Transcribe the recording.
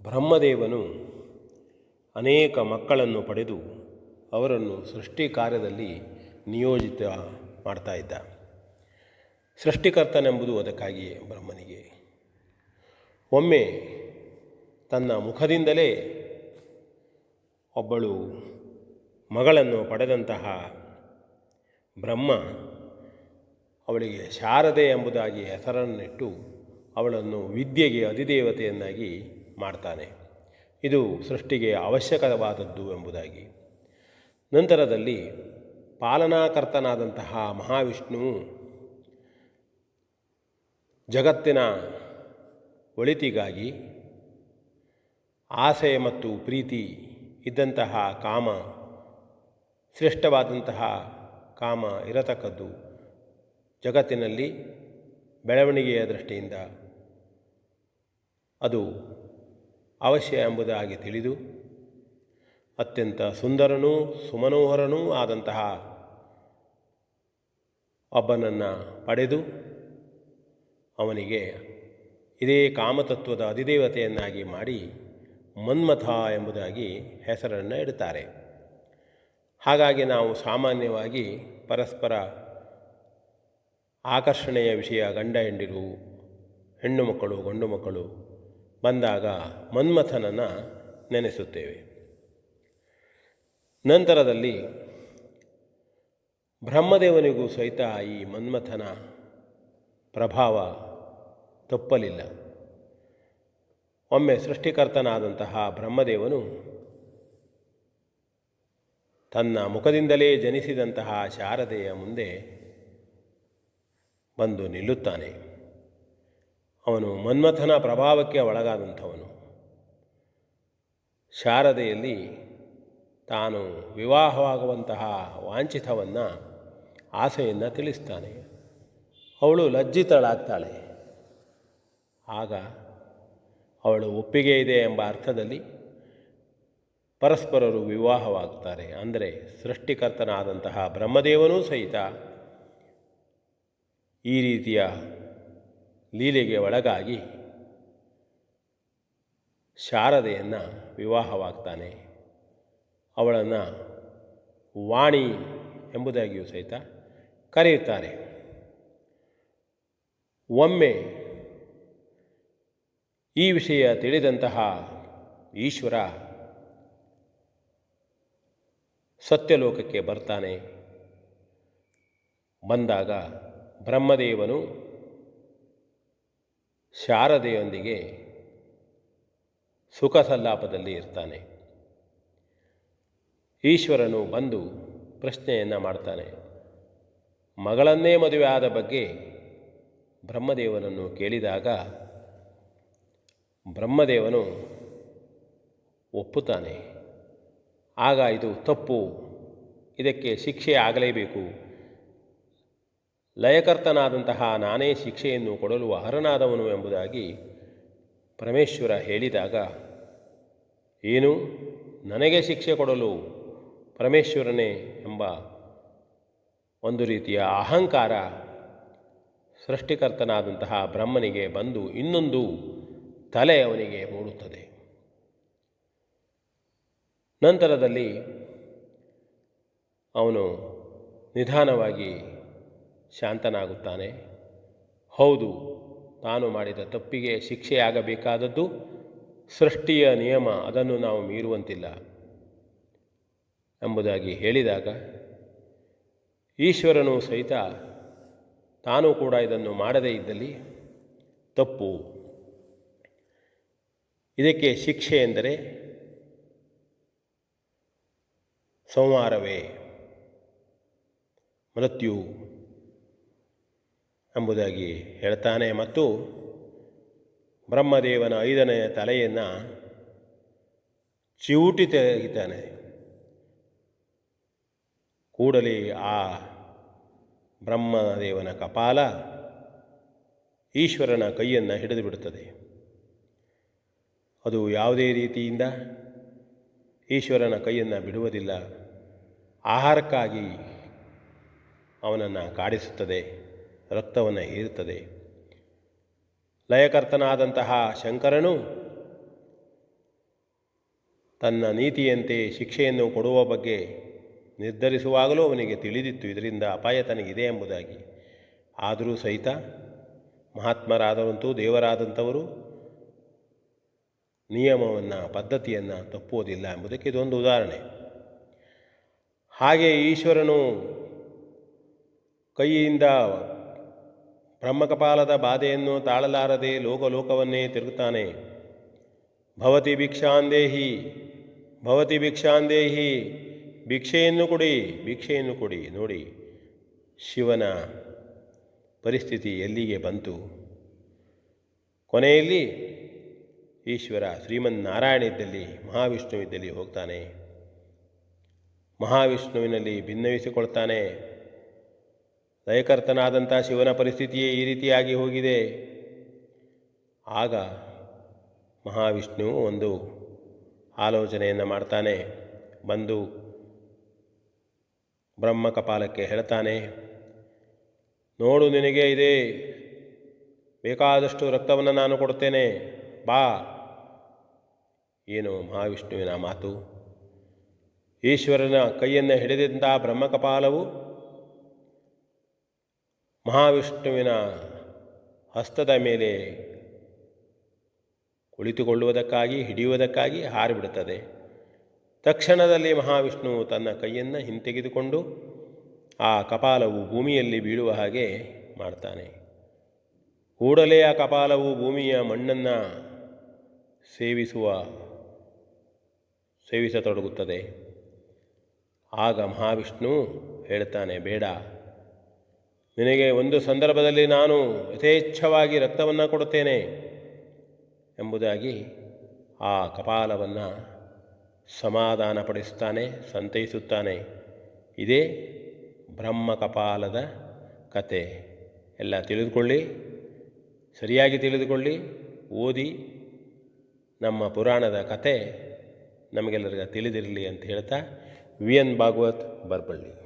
ಬ್ರಹ್ಮದೇವನು ಅನೇಕ ಮಕ್ಕಳನ್ನು ಪಡೆದು ಅವರನ್ನು ಸೃಷ್ಟಿ ಕಾರ್ಯದಲ್ಲಿ ನಿಯೋಜಿತ ಮಾಡ್ತಾ ಇದ್ದ. ಸೃಷ್ಟಿಕರ್ತನೆಂಬುದು ಅದಕ್ಕಾಗಿಯೇ ಬ್ರಹ್ಮನಿಗೆ. ಒಮ್ಮೆ ತನ್ನ ಮುಖದಿಂದಲೇ ಒಬ್ಬಳು ಮಗಳನ್ನು ಪಡೆದಂತಹ ಬ್ರಹ್ಮ ಅವಳಿಗೆ ಶಾರದೆ ಎಂಬುದಾಗಿ ಹೆಸರನ್ನಿಟ್ಟು ಅವಳನ್ನು ವಿದ್ಯೆಗೆ ಅಧಿದೇವತೆಯನ್ನಾಗಿ ಮಾಡ್ತಾನೆ. ಇದು ಸೃಷ್ಟಿಗೆ ಅವಶ್ಯಕವಾದದ್ದು ಎಂಬುದಾಗಿ. ನಂತರದಲ್ಲಿ ಪಾಲನಾಕರ್ತನಾದಂತಹ ಮಹಾವಿಷ್ಣುವು ಜಗತ್ತಿನ ಒಳಿತಿಗಾಗಿ ಆಸೆ ಮತ್ತು ಪ್ರೀತಿ ಇದ್ದಂತಹ ಕಾಮ, ಶ್ರೇಷ್ಠವಾದಂತಹ ಕಾಮ ಇರತಕ್ಕದ್ದು ಜಗತ್ತಿನಲ್ಲಿ ಬೆಳವಣಿಗೆಯ ದೃಷ್ಟಿಯಿಂದ ಅದು ಅವಶ್ಯ ಎಂಬುದಾಗಿ ತಿಳಿದು ಅತ್ಯಂತ ಸುಂದರನೂ ಸುಮನೋಹರನೂ ಆದಂತಹ ಒಬ್ಬನನ್ನು ಪಡೆದು ಅವನಿಗೆ ಇದೇ ಕಾಮತತ್ವದ ಅಧಿದೇವತೆಯನ್ನಾಗಿ ಮಾಡಿ ಮನ್ಮಥ ಎಂಬುದಾಗಿ ಹೆಸರನ್ನು ಇಡುತ್ತಾರೆ. ಹಾಗಾಗಿ ನಾವು ಸಾಮಾನ್ಯವಾಗಿ ಪರಸ್ಪರ ಆಕರ್ಷಣೆಯ ವಿಷಯ ಗಂಡ ಹೆಂಡಿರು, ಹೆಣ್ಣು ಮಕ್ಕಳು ಗಂಡು ಮಕ್ಕಳು ಬಂದಾಗ ಮನ್ಮಥನನ್ನು ನೆನೆಸುತ್ತೇವೆ. ನಂತರದಲ್ಲಿ ಬ್ರಹ್ಮದೇವನಿಗೂ ಸಹಿತ ಈ ಮನ್ಮಥನ ಪ್ರಭಾವ ತಪ್ಪಲಿಲ್ಲ. ಒಮ್ಮೆ ಸೃಷ್ಟಿಕರ್ತನಾದಂತಹ ಬ್ರಹ್ಮದೇವನು ತನ್ನ ಮುಖದಿಂದಲೇ ಜನಿಸಿದಂತಹ ಶಾರದೆಯ ಮುಂದೆ ಬಂದು ನಿಲ್ಲುತ್ತಾನೆ. ಅವನು ಮನ್ಮಥನ ಪ್ರಭಾವಕ್ಕೆ ಒಳಗಾದಂಥವನು. ಶಾರದೆಯಲ್ಲಿ ತಾನು ವಿವಾಹವಾಗುವಂತಹ ವಾಂಛಿತವನ್ನು, ಆಸೆಯನ್ನು ತಿಳಿಸ್ತಾನೆ. ಅವಳು ಲಜ್ಜಿತಳಾಗ್ತಾಳೆ. ಆಗ ಅವಳು ಒಪ್ಪಿಗೆ ಇದೆ ಎಂಬ ಅರ್ಥದಲ್ಲಿ ಪರಸ್ಪರರು ವಿವಾಹವಾಗುತ್ತಾರೆ. ಅಂದರೆ ಸೃಷ್ಟಿಕರ್ತನಾದಂತಹ ಬ್ರಹ್ಮದೇವನೂ ಸಹಿತ ಈ ರೀತಿಯ ಲೀಲೆಗೆ ಒಳಗಾಗಿ ಶಾರದೆಯನ್ನು ವಿವಾಹವಾಗ್ತಾನೆ. ಅವಳನ್ನು ವಾಣಿ ಎಂಬುದಾಗಿಯೂ ಸಹಿತ ಕರೆಯುತ್ತಾರೆ. ಒಮ್ಮೆ ಈ ವಿಷಯ ತಿಳಿದಂತಹ ಈಶ್ವರ ಸತ್ಯಲೋಕಕ್ಕೆ ಬರ್ತಾನೆ. ಬಂದಾಗ ಬ್ರಹ್ಮದೇವನು ಶಾರದೆಯೊಂದಿಗೆ ಸುಖ ಸಲ್ಲಾಪದಲ್ಲಿ ಇರ್ತಾನೆ. ಈಶ್ವರನು ಬಂದು ಪ್ರಶ್ನೆಯನ್ನು ಮಾಡ್ತಾನೆ. ಮಗಳನ್ನೇ ಮದುವೆ ಆದ ಬಗ್ಗೆ ಬ್ರಹ್ಮದೇವನನ್ನು ಕೇಳಿದಾಗ ಬ್ರಹ್ಮದೇವನು ಒಪ್ಪುತ್ತಾನೆ. ಆಗ ಇದು ತಪ್ಪು, ಇದಕ್ಕೆ ಶಿಕ್ಷೆ ಆಗಲೇಬೇಕು, ಲಯಕರ್ತನಾದಂತಹ ನಾನೇ ಶಿಕ್ಷೆಯನ್ನು ಕೊಡಲು ಅರ್ಹನಾದವನು ಎಂಬುದಾಗಿ ಪರಮೇಶ್ವರ ಹೇಳಿದಾಗ, ಏನು, ನನಗೆ ಶಿಕ್ಷೆ ಕೊಡಲು ಪರಮೇಶ್ವರನೇ ಎಂಬ ಒಂದು ರೀತಿಯ ಅಹಂಕಾರ ಸೃಷ್ಟಿಕರ್ತನಾದಂತಹ ಬ್ರಹ್ಮನಿಗೆ ಬಂದು ಇನ್ನೊಂದು ತಲೆ ಅವನಿಗೆ ಮೂಡುತ್ತದೆ. ನಂತರದಲ್ಲಿ ಅವನು ನಿಧಾನವಾಗಿ ಶಾಂತನಾಗುತ್ತಾನೆ. ಹೌದು, ತಾನು ಮಾಡಿದ ತಪ್ಪಿಗೆ ಶಿಕ್ಷೆಯಾಗಬೇಕಾದದ್ದು ಸೃಷ್ಟಿಯ ನಿಯಮ, ಅದನ್ನು ನಾವು ಮೀರುವಂತಿಲ್ಲ ಎಂಬುದಾಗಿ ಹೇಳಿದಾಗ ಈಶ್ವರನು ಸಹಿತ ತಾನೂ ಕೂಡ ಇದನ್ನು ಮಾಡದೇ ಇದ್ದಲ್ಲಿ ತಪ್ಪು, ಇದಕ್ಕೆ ಶಿಕ್ಷೆ ಎಂದರೆ ಸಂಹಾರವೇ, ಮೃತ್ಯು ಎಂಬುದಾಗಿ ಹೇಳ್ತಾನೆ. ಮತ್ತು ಬ್ರಹ್ಮದೇವನ 5ನೇ ತಲೆಯನ್ನು ಚಿವುಟಿ ತೆಗೆತಾನೆ. ಕೂಡಲೇ ಆ ಬ್ರಹ್ಮದೇವನ ಕಪಾಲ ಈಶ್ವರನ ಕೈಯನ್ನು ಹಿಡಿದು ಬಿಡುತ್ತದೆ. ಅದು ಯಾವುದೇ ರೀತಿಯಿಂದ ಈಶ್ವರನ ಕೈಯನ್ನು ಬಿಡುವುದಿಲ್ಲ. ಆಹಾರಕ್ಕಾಗಿ ಅವನನ್ನು ಕಾಡಿಸುತ್ತದೆ, ರಕ್ತವನ್ನು ಹೀರುತ್ತದೆ. ಲಯಕರ್ತನಾದಂತಹ ಶಂಕರನು ತನ್ನ ನೀತಿಯಂತೆ ಶಿಕ್ಷೆಯನ್ನು ಕೊಡುವ ಬಗ್ಗೆ ನಿರ್ಧರಿಸುವಾಗಲೂ ಅವನಿಗೆ ತಿಳಿದಿತ್ತು ಇದರಿಂದ ಅಪಾಯ ತನಗಿದೆ ಎಂಬುದಾಗಿ. ಆದರೂ ಸಹಿತ ಮಹಾತ್ಮರಾದವಂತೂ ದೇವರಾದಂಥವರು ನಿಯಮವನ್ನು ಪದ್ಧತಿಯನ್ನು ತಪ್ಪುವುದಿಲ್ಲ ಎಂಬುದಕ್ಕೆ ಇದೊಂದು ಉದಾಹರಣೆ. ಹಾಗೆ ಈಶ್ವರನು ಕೈಯಿಂದ ಬ್ರಹ್ಮಕಪಾಲದ ಬಾಧೆಯನ್ನು ತಾಳಲಾರದೆ ಲೋಕವನ್ನೇ ತಿರುಗುತ್ತಾನೆ. ಭವತಿ ಭಿಕ್ಷಾಂದೇಹಿ, ಭವತಿ ಭಿಕ್ಷಾಂದೇಹಿ, ಭಿಕ್ಷೆಯನ್ನು ಕೊಡಿ. ನೋಡಿ ಶಿವನ ಪರಿಸ್ಥಿತಿ ಎಲ್ಲಿಗೆ ಬಂತು. ಕೊನೆಯಲ್ಲಿ ಈಶ್ವರ ಶ್ರೀಮನ್ನಾರಾಯಣ ಮಹಾವಿಷ್ಣುವಿದ್ದಲ್ಲಿ ಹೋಗ್ತಾನೆ. ಮಹಾವಿಷ್ಣುವಿನಲ್ಲಿ ಭಿನ್ನವಿಸಿಕೊಳ್ತಾನೆ. ಲಯಕರ್ತನಾದಂಥ ಶಿವನ ಪರಿಸ್ಥಿತಿಯೇ ಈ ರೀತಿಯಾಗಿ ಹೋಗಿದೆ. ಆಗ ಮಹಾವಿಷ್ಣು ಒಂದು ಆಲೋಚನೆಯನ್ನು ಮಾಡ್ತಾನೆ. ಬಂದು ಬ್ರಹ್ಮಕಪಾಲಕ್ಕೆ ಹೇಳ್ತಾನೆ, ನೋಡು, ನಿನಗೆ ಇದೆ ಬೇಕಾದಷ್ಟು ರಕ್ತವನ್ನು ನಾನು ಕೊಡ್ತೇನೆ, ಬಾ. ಏನು ಮಹಾವಿಷ್ಣುವಿನ ಮಾತು. ಈಶ್ವರನ ಕೈಯನ್ನು ಹಿಡಿದಂಥ ಬ್ರಹ್ಮಕಪಾಲವು ಮಹಾವಿಷ್ಣುವಿನ ಹಸ್ತದ ಮೇಲೆ ಕುಳಿತುಕೊಳ್ಳುವುದಕ್ಕಾಗಿ ಹಿಡಿಯುವುದಕ್ಕಾಗಿ ಹಾರಿಬಿಡುತ್ತದೆ. ತಕ್ಷಣದಲ್ಲಿ ಮಹಾವಿಷ್ಣು ತನ್ನ ಕೈಯನ್ನು ಹಿಂತೆಗೆದುಕೊಂಡು ಆ ಕಪಾಲವು ಭೂಮಿಯಲ್ಲಿ ಬೀಳುವ ಹಾಗೆ ಮಾಡ್ತಾನೆ. ಕೂಡಲೇ ಆ ಕಪಾಲವು ಭೂಮಿಯ ಮಣ್ಣನ್ನು ಸೇವಿಸತೊಡಗುತ್ತದೆ. ಆಗ ಮಹಾವಿಷ್ಣು ಹೇಳ್ತಾನೆ, ಬೇಡ, ನಿನಗೆ ಒಂದು ಸಂದರ್ಭದಲ್ಲಿ ನಾನು ಯಥೇಚ್ಛವಾಗಿ ರಕ್ತವನ್ನು ಕೊಡುತ್ತೇನೆ ಎಂಬುದಾಗಿ ಆ ಕಪಾಲವನ್ನು ಸಮಾಧಾನಪಡಿಸ್ತಾನೆ, ಸಂತೈಸುತ್ತಾನೆ. ಇದೇ ಬ್ರಹ್ಮಕಪಾಲದ ಕತೆ. ಎಲ್ಲ ತಿಳಿದುಕೊಳ್ಳಿ, ಸರಿಯಾಗಿ ತಿಳಿದುಕೊಳ್ಳಿ, ಓದಿ. ನಮ್ಮ ಪುರಾಣದ ಕತೆ ನಮಗೆಲ್ಲರಿಗೂ ತಿಳಿದಿರಲಿ ಅಂತ ಹೇಳ್ತಾ, ವಿ ಎನ್ ಭಾಗವತ್, ಬರಬಳ್ಳಿ.